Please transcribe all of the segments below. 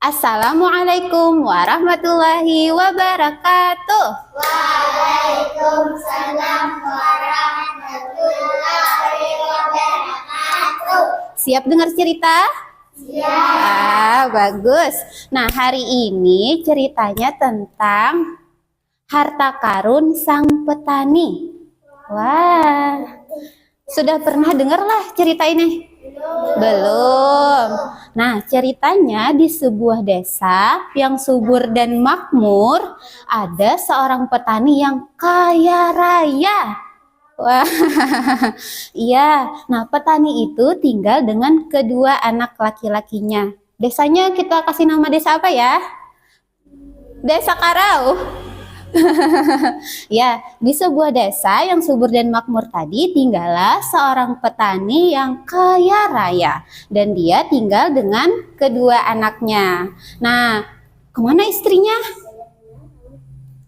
Assalamualaikum warahmatullahi wabarakatuh. Waalaikumsalam warahmatullahi wabarakatuh. Siap dengar cerita? Bagus. Nah, hari ini ceritanya tentang harta karun sang petani. Wah, sudah pernah dengar lah cerita ini? Belum. Nah, ceritanya di sebuah desa yang subur dan makmur, ada seorang petani yang kaya raya. Wah, iya. Nah, petani itu tinggal dengan kedua anak laki-lakinya. Desanya kita kasih nama desa apa ya? Desa Karau. Ya, di sebuah desa yang subur dan makmur tadi tinggallah seorang petani yang kaya raya, dan dia tinggal dengan kedua anaknya. Nah, kemana istrinya?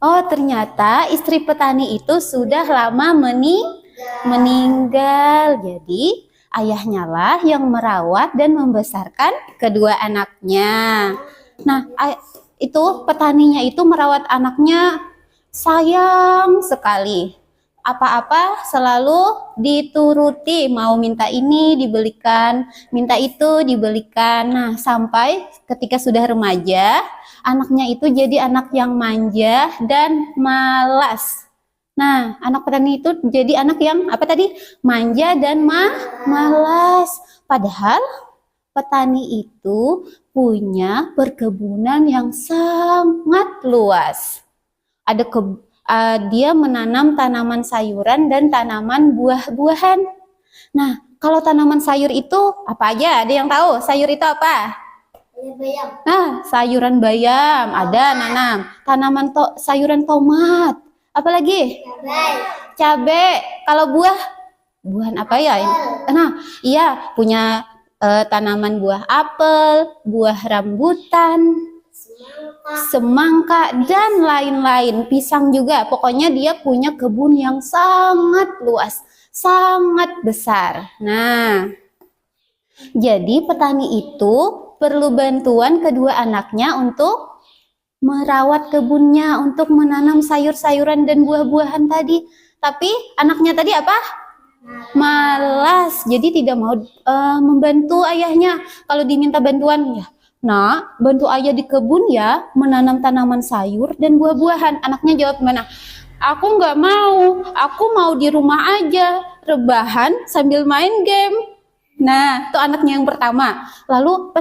Oh, ternyata istri petani itu sudah lama meninggal. Jadi, ayahnya lah yang merawat dan membesarkan kedua anaknya. Nah, itu petaninya itu merawat anaknya sayang sekali. Apa-apa selalu dituruti, mau minta ini dibelikan, minta itu dibelikan. Nah, sampai ketika sudah remaja, anaknya itu jadi anak yang manja dan malas. Nah, anak petani itu jadi anak yang apa tadi? Manja dan malas. Padahal petani itu punya perkebunan yang sangat luas. Dia menanam tanaman sayuran dan tanaman buah-buahan. Nah, kalau tanaman sayur itu apa aja? Ada yang tahu? Sayur itu apa? Bayam. Nah, sayuran bayam, ada nanam. Sayuran tomat. Apalagi? Cabai. Kalau buahan apa ya? Nah, iya, punya tanaman buah apel, buah rambutan, semangka, dan lain-lain. Pisang juga. Pokoknya dia punya kebun yang sangat luas, sangat besar. Nah, jadi petani itu perlu bantuan kedua anaknya untuk merawat kebunnya, untuk menanam sayur-sayuran dan buah-buahan tadi. Tapi anaknya tadi apa? Malas. Jadi tidak mau membantu ayahnya. Kalau diminta bantuan, ya, "Nak, bantu ayah di kebun ya, menanam tanaman sayur dan buah-buahan." Anaknya jawab mana? "Aku nggak mau, aku mau di rumah aja, rebahan sambil main game." Nah, itu anaknya yang pertama. Lalu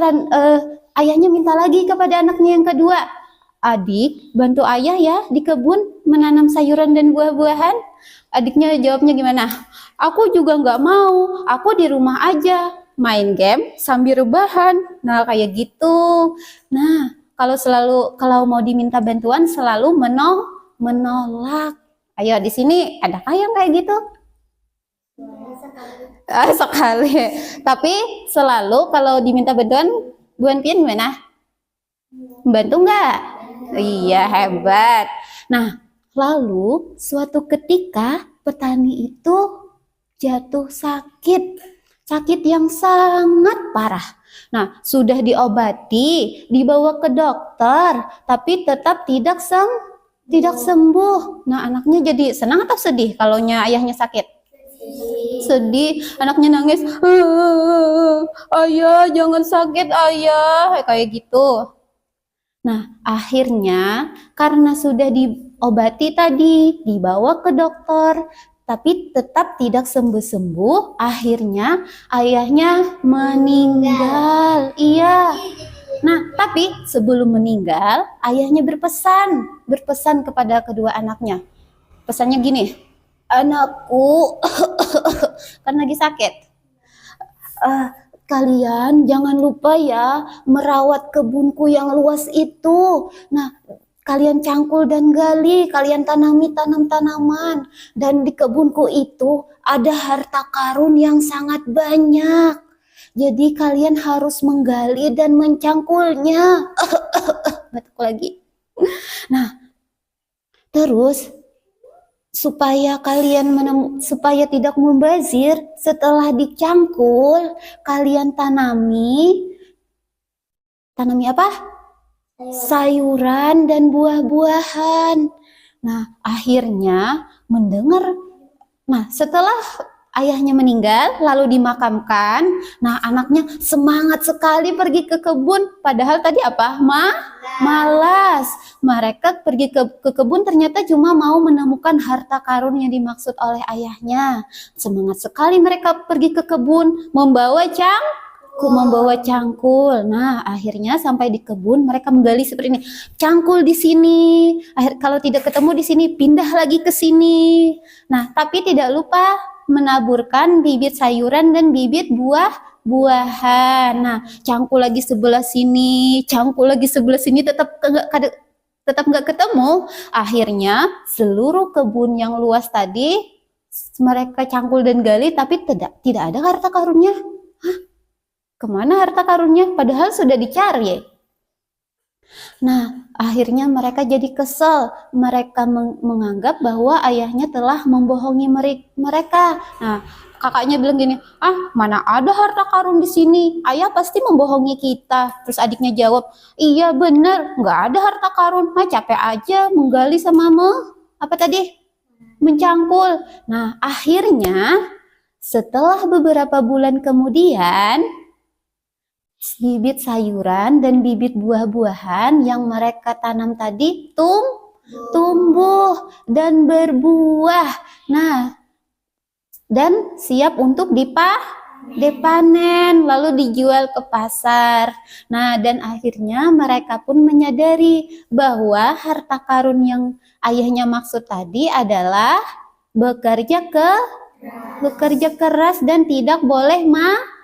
ayahnya minta lagi kepada anaknya yang kedua, "Adik, bantu ayah ya di kebun menanam sayuran dan buah-buahan." Adiknya jawabnya gimana? "Aku juga nggak mau, aku di rumah aja, main game sambil rebahan." Nah, kayak gitu. Nah, kalau mau diminta bantuan selalu menolak. Ayo, di sini adakah yang kayak gitu? Sekali. Tapi selalu kalau diminta bantuan, Bu Pian gimana? Bantu nggak? Iya, hebat. Nah, lalu suatu ketika petani itu jatuh sakit yang sangat parah. Nah, sudah diobati, dibawa ke dokter, tapi tetap tidak sembuh. Nah, anaknya jadi senang atau sedih kalau ayahnya sakit? Sedih. Anaknya nangis, "Ayah, jangan sakit, ayah." Kayak gitu. Nah, akhirnya karena sudah diobati tadi, dibawa ke dokter, tapi tetap tidak sembuh-sembuh, akhirnya ayahnya meninggal. Iya. Nah, tapi sebelum meninggal, ayahnya berpesan kepada kedua anaknya. Pesannya gini, "Anakku," kan lagi sakit, "kalian jangan lupa ya merawat kebunku yang luas itu. Nah, kalian cangkul dan gali, kalian tanam tanaman. Dan di kebunku itu ada harta karun yang sangat banyak. Jadi kalian harus menggali dan mencangkulnya." Batuk lagi. Nah, terus supaya supaya tidak membazir, setelah dicangkul, kalian tanami apa? sayuran dan buah-buahan. Nah, akhirnya mendengar. Nah, setelah ayahnya meninggal lalu dimakamkan, nah anaknya semangat sekali pergi ke kebun. Padahal tadi apa? Malas. Mereka pergi ke kebun ternyata cuma mau menemukan harta karun yang dimaksud oleh ayahnya. Semangat sekali mereka pergi ke kebun membawa cangkul. Nah, akhirnya sampai di kebun mereka menggali seperti ini. Cangkul di sini. Kalau tidak ketemu di sini, pindah lagi ke sini. Nah, tapi tidak lupa menaburkan bibit sayuran dan bibit buah-buahan. Nah, cangkul lagi sebelah sini, cangkul lagi sebelah sini, tetap nggak ketemu. Akhirnya seluruh kebun yang luas tadi mereka cangkul dan gali, tapi tidak ada harta karunnya. Kemana harta karunnya? Padahal sudah dicari. Nah, akhirnya mereka jadi kesel. Mereka menganggap bahwa ayahnya telah membohongi mereka. Nah, kakaknya bilang gini, mana ada harta karun di sini? Ayah pasti membohongi kita. Terus adiknya jawab, iya bener, nggak ada harta karun. Capek aja menggali sama mencangkul. Nah, akhirnya setelah beberapa bulan kemudian, bibit sayuran dan bibit buah-buahan yang mereka tanam tadi tumbuh dan berbuah. Nah, dan siap untuk dipanen lalu dijual ke pasar. Nah, dan akhirnya mereka pun menyadari bahwa harta karun yang ayahnya maksud tadi adalah bekerja keras dan tidak boleh malas.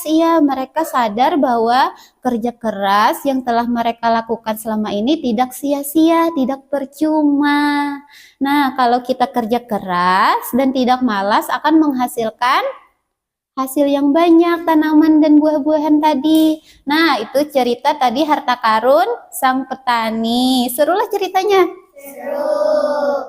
Iya, mereka sadar bahwa kerja keras yang telah mereka lakukan selama ini tidak sia-sia, tidak percuma. Nah, kalau kita kerja keras dan tidak malas akan menghasilkan hasil yang banyak, tanaman dan buah-buahan tadi. Nah, itu cerita tadi harta karun sang petani. Serulah ceritanya. Seru.